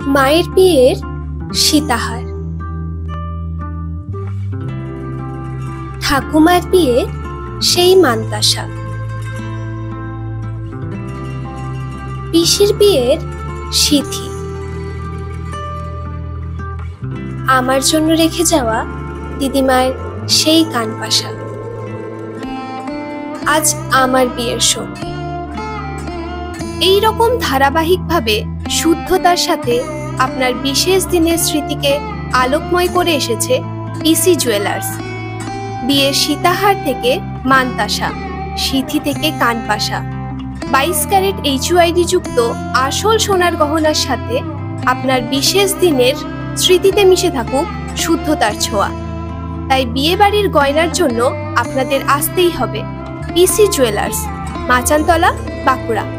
মায়ের বিয়ের সীতাহার, ঠাকুমার বিয়ের সেই মান্তাসা, পিসির বিয়ের সিথি, আমার জন্য রেখে যাওয়া দিদিমার সেই কানপাশা আজ আমার বিয়ের সঙ্গী। এইরকম ধারাবাহিকভাবে শুদ্ধতার সাথে আপনার বিশেষ দিনের স্মৃতিকে আলোকময় করে এসেছে পিসি জুয়েলার্স। বিয়ের সীতাহার থেকে মান্তাসা, সিথি থেকে কানপাশা, 22 ক্যারেট HUID যুক্ত আসল সোনার গহনার সাথে আপনার বিশেষ দিনের স্মৃতিতে মিশে থাকুক শুদ্ধতার ছোঁয়া। তাই বিয়ে বাড়ির গয়নার জন্য আপনাদের আসতেই হবে পিসি জুয়েলার্স, মাচানতলা, বাঁকুড়া।